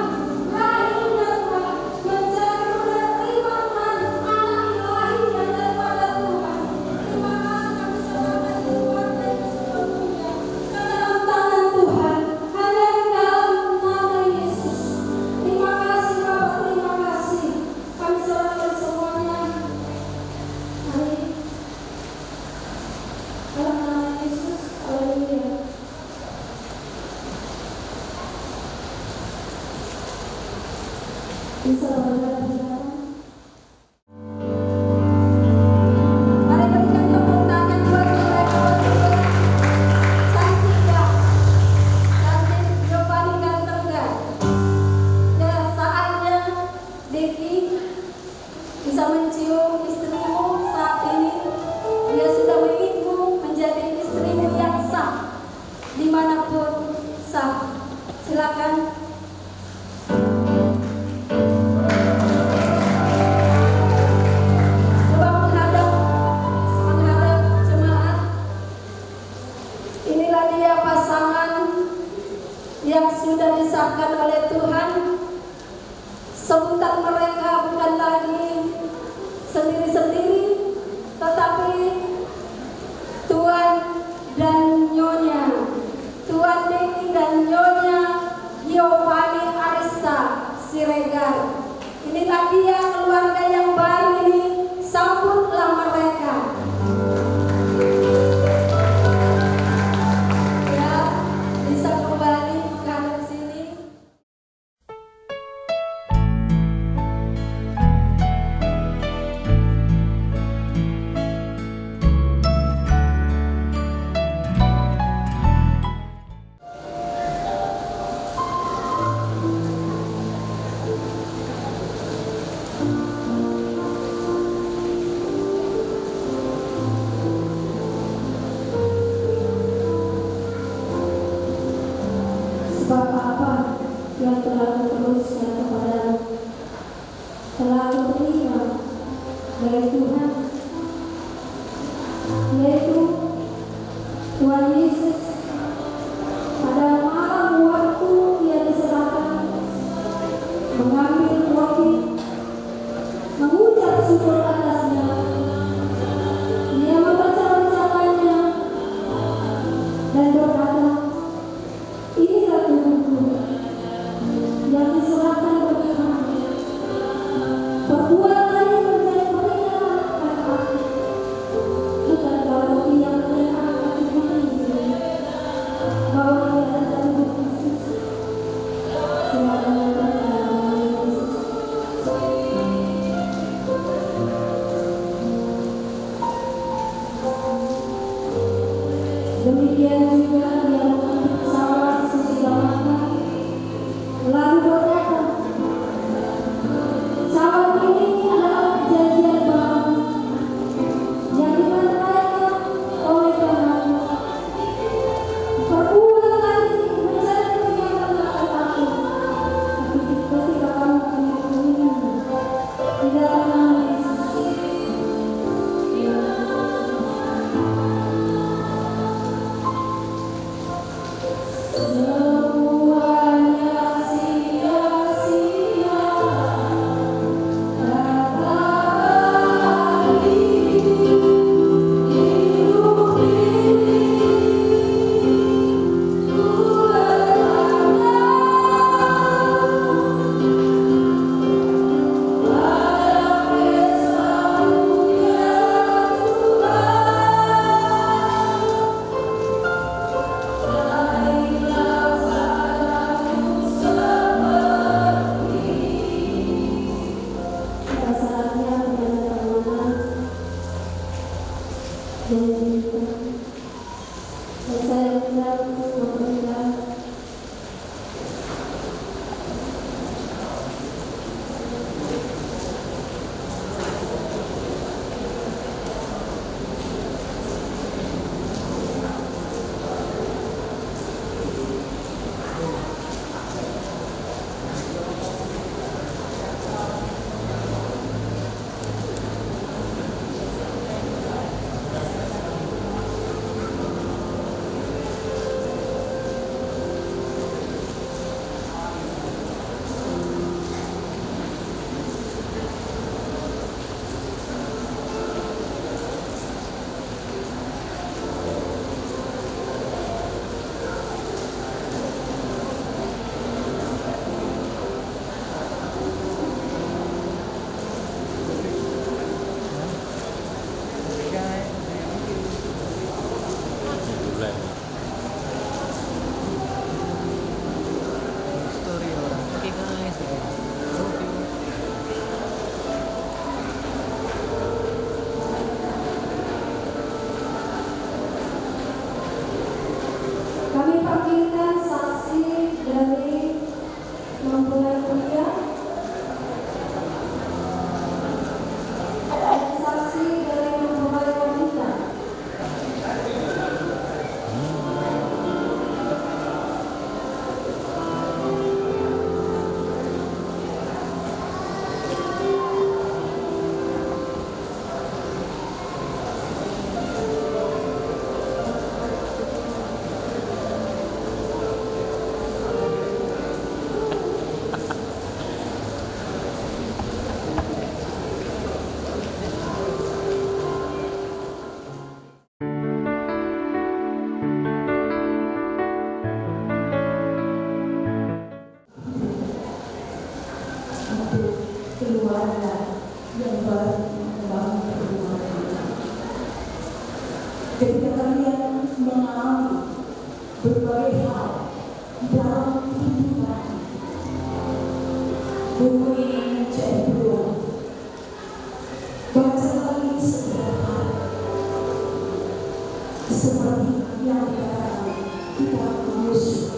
rahimnya Tuhan, menjadi menerima Tuhan anak ilahinya daripada Tuhan. Terima kasih kami serahkan keluarga ini sepenuhnya ke dalam tangan Tuhan, hanya di dalam nama Yesus. Terima kasih Bapa, terima kasih. Kami serahkan semuanya. Mari dalam nama Yesus, haleluya. Bisa berbicara. Mari berikan tepuk tangan buat mereka berdua. Cantik gak? Cantik Giovanni ganteng gak? Ya saatnya Deki bisa mencium istrimu saat ini. Dia sudah mengibu menjadi istrimu yang sah dimanapun sah. Silakan. Coba menghadap jemaat. Inilah dia pasangan yang sudah disahkan oleh Tuhan. Sebutan mereka bukan lagi sendiri-sendiri, tetapi Tuan dan Nyonya, Tuan Deki dan Nyonya Giovanni Arista Siregar. Inilah dia keluarga yang baru ini, sambutlah mereka. Ya, bisa kembali ke sini. Sebab apa yang telah teruskan kepada telah terima dari Tuhan, yaitu Tuhan Yesus pada malam kehidupan. Buku ini menjadi peluang. Baca lagi setiap hari. Seperti yang dikatakan kitab Yusuf.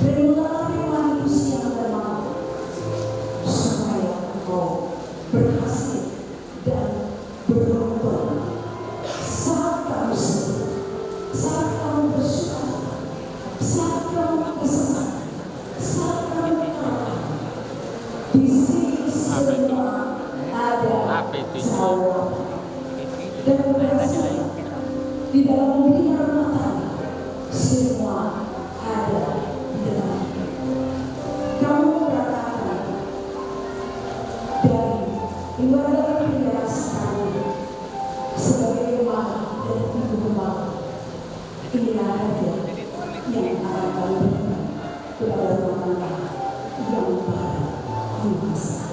Berilah firman itu siang dan malam, supaya engkau berhasil dan beruntung. Saat kamu sedih, saat kamu bersuka, saat kamu kesal, saat kamu kalah, di sini semua ada jawaban. Dan berhasil di dalam binar matahari, semua ada di dalam. Kamu mengatakan dari ibadah penjara sekali sebagai rumah dan ibu rumah. Inilah hadiah yang akan kami berikan kepada rumah yang baru dewasa.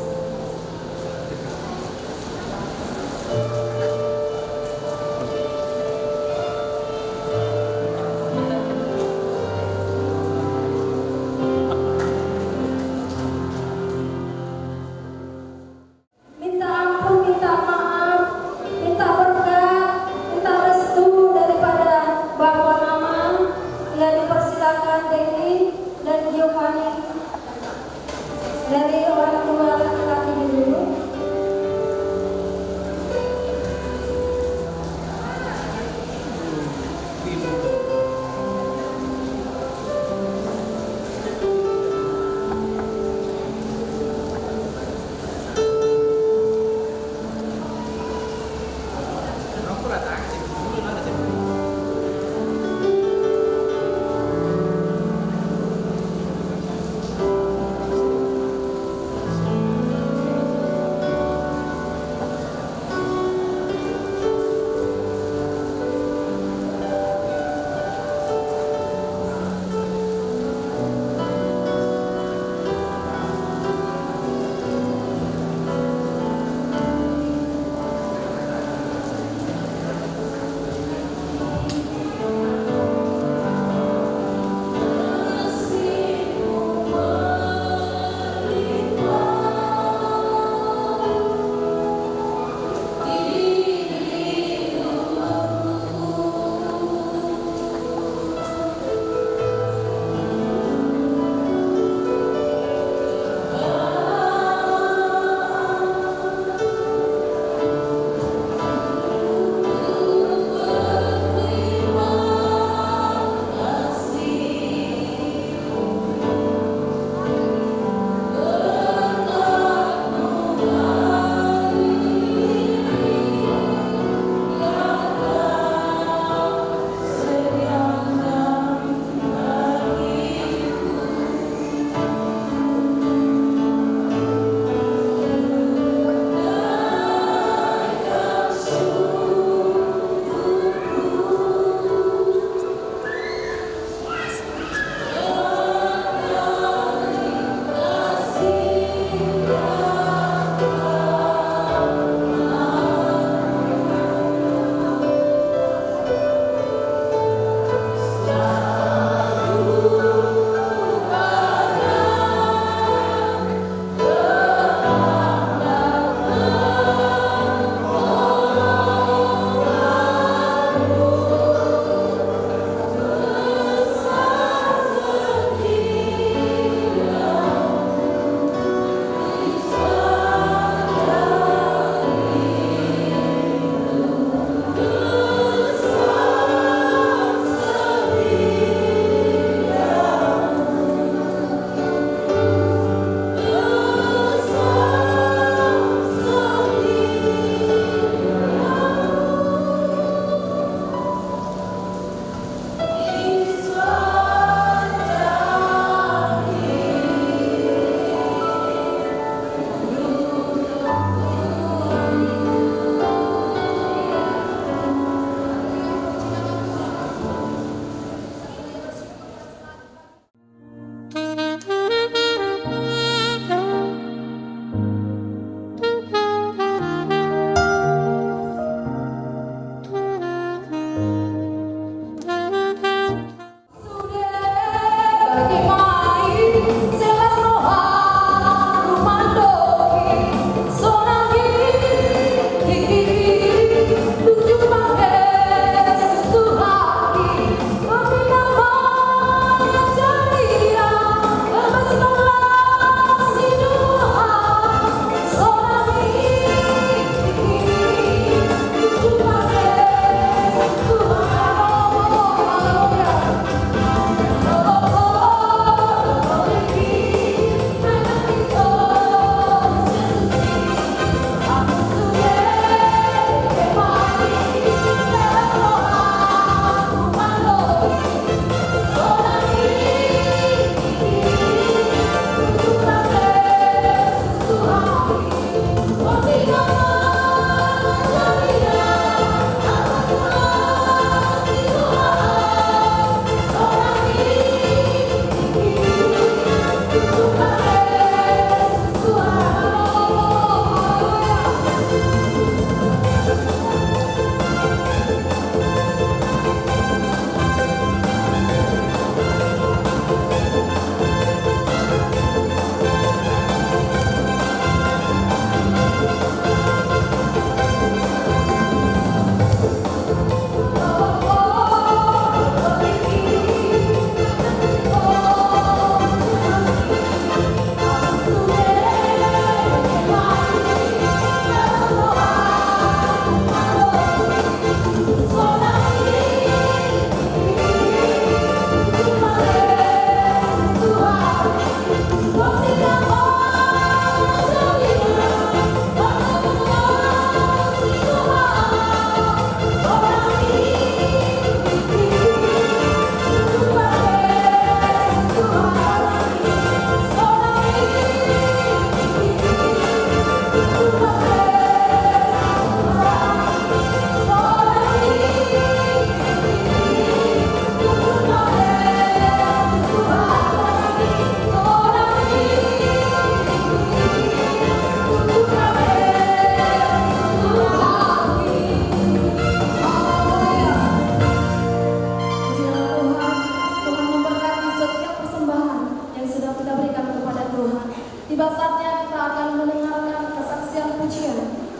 sudah kita berikan kepada Tuhan. Tiba saatnya kita akan mendengarkan kesaksian pujian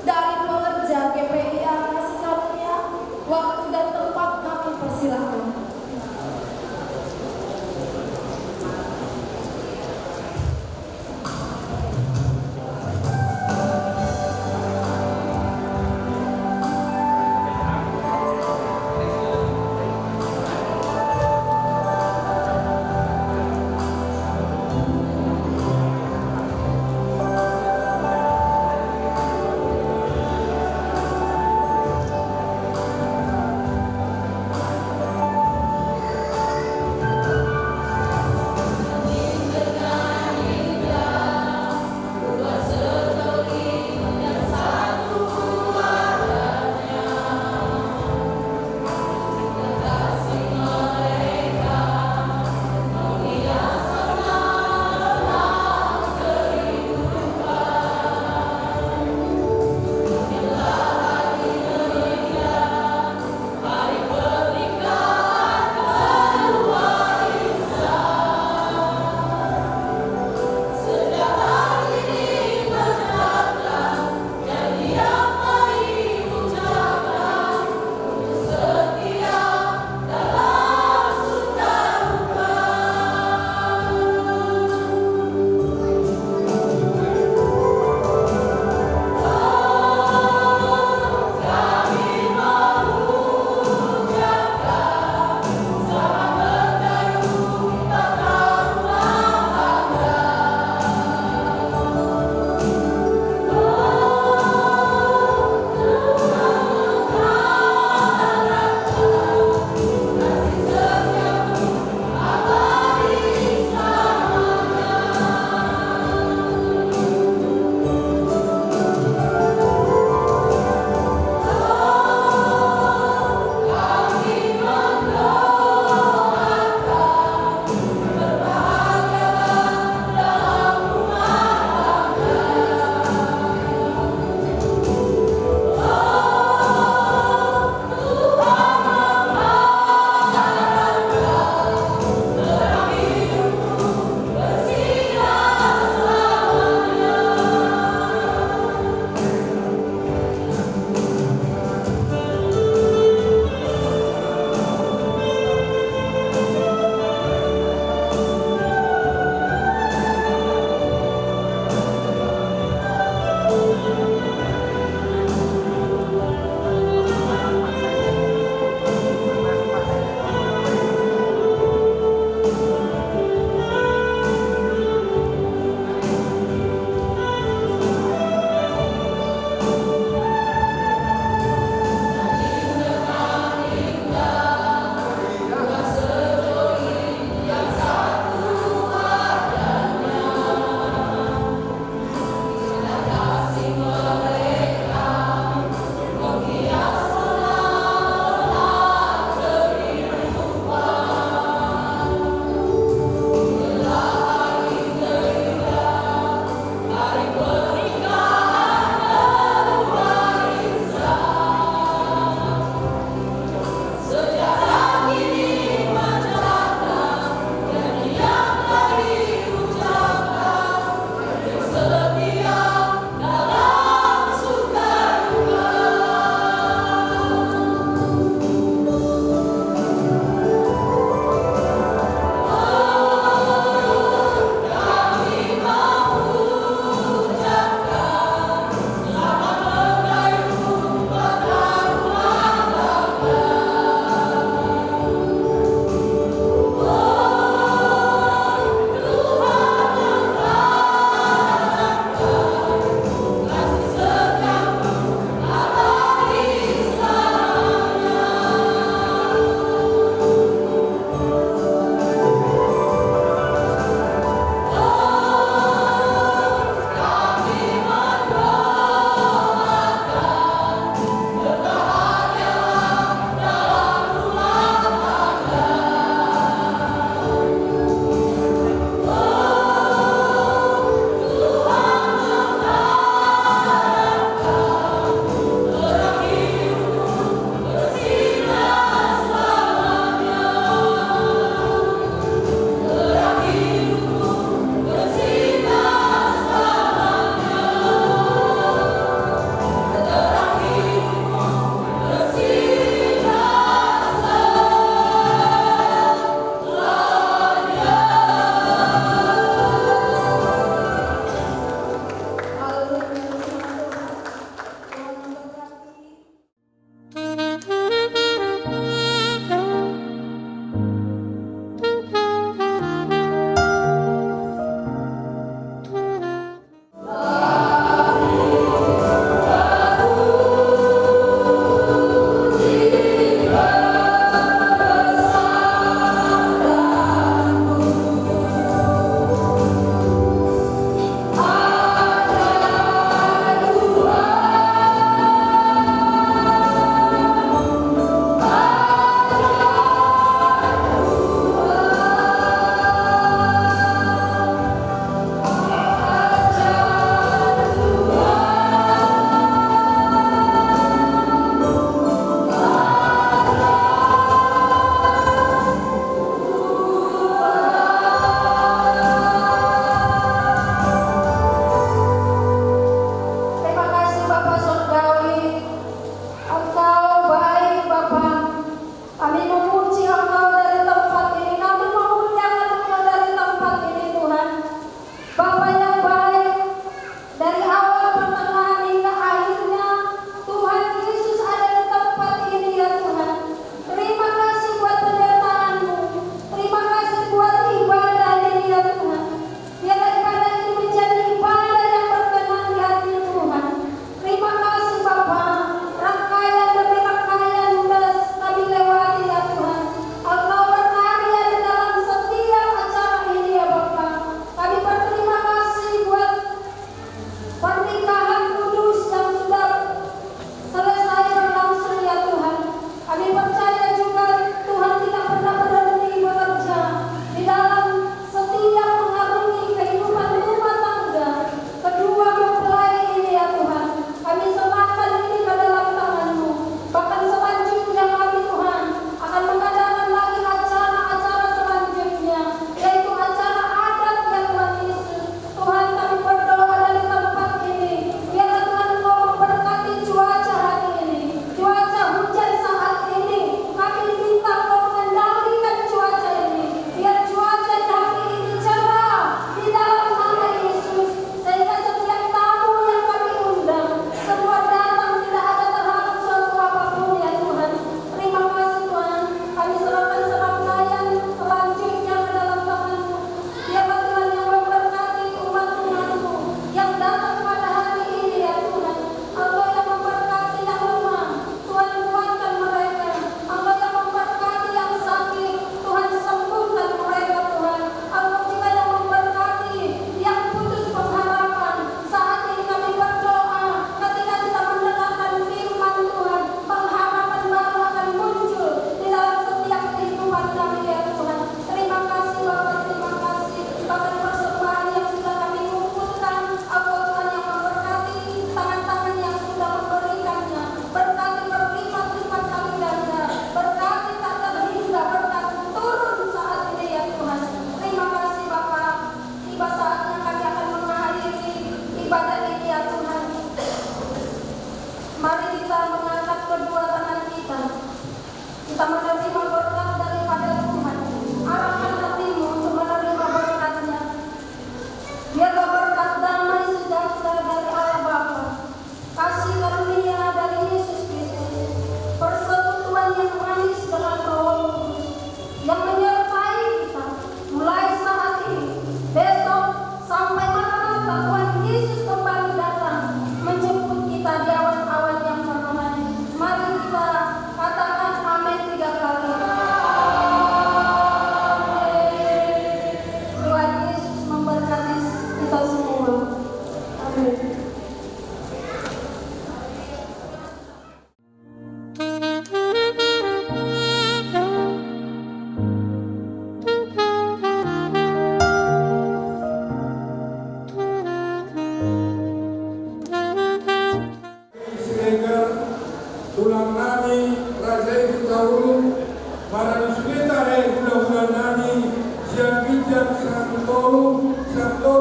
dari pengerja GPIA Kasih Karunia. Waktu dan tempat kami persilakan.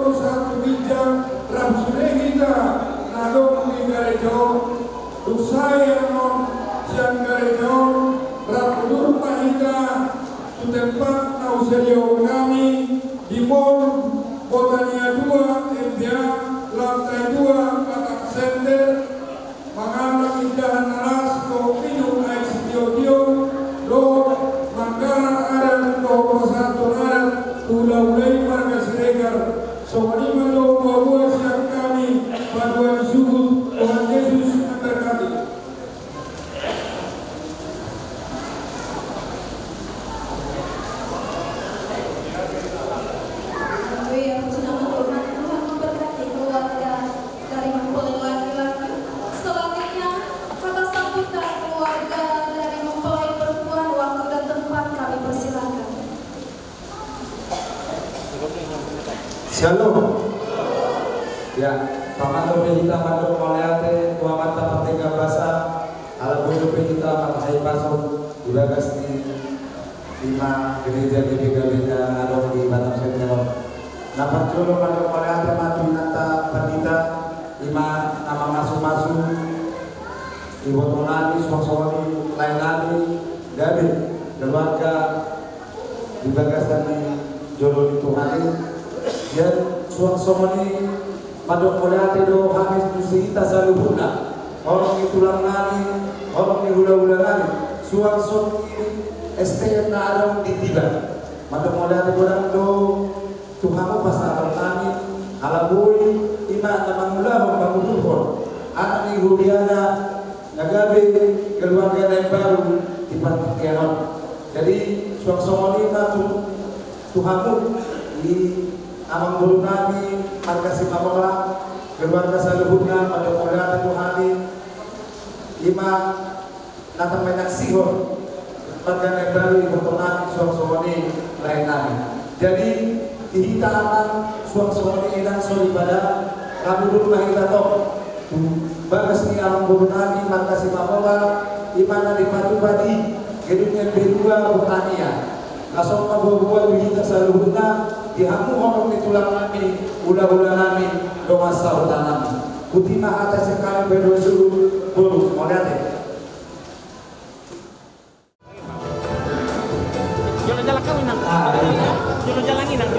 Boro satu bijak ramsurehita nadong di gereja usai non siang gereja rapudur pahita tu tempat nauserio kami di mall Botania 2 MDA lantai 2 Batak Center Mangala Indahan Naras ko minum air setio-tio do Manggaran Aran do Prosatu Aran Tulai Marga Siregar Somani Malo Bahwa siang kami Paduan Suku Tuhan Yesus memberkati. Yang senang Tuhan, Tuhan memberkati keluarga dari mempelai laki-laki. Selanjutnya, kata sambutan keluarga dari mempelai perempuan, waktu dan tempat kami persilakan. Shalom. Ya, pamando kita mando moleate tua mata pertiga bahasa ala bodo kita makai pasok dibagas di 5 gereja beda ada di Batam Center. Dapat dulu mando moleate matu nata pandita 5 nama masuk ibu tonani suasoni lainani David keluarga dibagas di jodoh itu hari dan suasoni Madok Moleate do Hamis Musita Saluhuna orang itu langani orang di hula-hula nani suang soki STM na adong di tiba Madok Moleate bodang do Tuhamu pasal nani ala bui ima namang ulah banguduhon anak ni Rudiana nagabe keluarga yang baru di Pantianon jadi suang somoni matu Tuhamu di Amang bulu nami, marga si Mamola, keluarga Saluhuna, pada Moleate Tuhani, 5 natang banyak sihor, marga yang baru ibu tonani suang-suangani lain nami. Jadi kita akan suang-suangani inang sori pada kami dulu kita top. Bagas ni amang bulu nami, marga si Mamola, 5 na di Patu Padi, gedungnya B2 Botania. Asal mabubuat kita Saluhuna. Dihamu orang ditulang nami, ula-ula nami, domasa hutan nami. Kutima atas sekali berdosu, bolu, Moleate. Jalan-jalan kami nang. Jalan-jalan inang.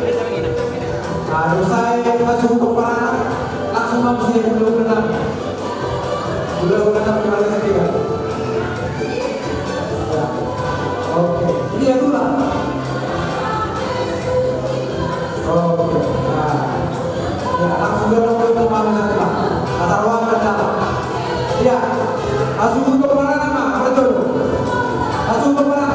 Harus saya masuk untuk para anak, langsung mampu saya ula-ula nami. Ula-ula nami kembali saya. Oke, ini ya dulu. Oke, nah, ya langsung dorong ke depan nanti pak. Asal ruang ke dalam. Ya, langsung untuk mana nama? Betul. Langsung untuk mana?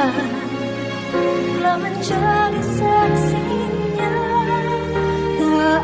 Tuhan telah menjadi saksinya. Tak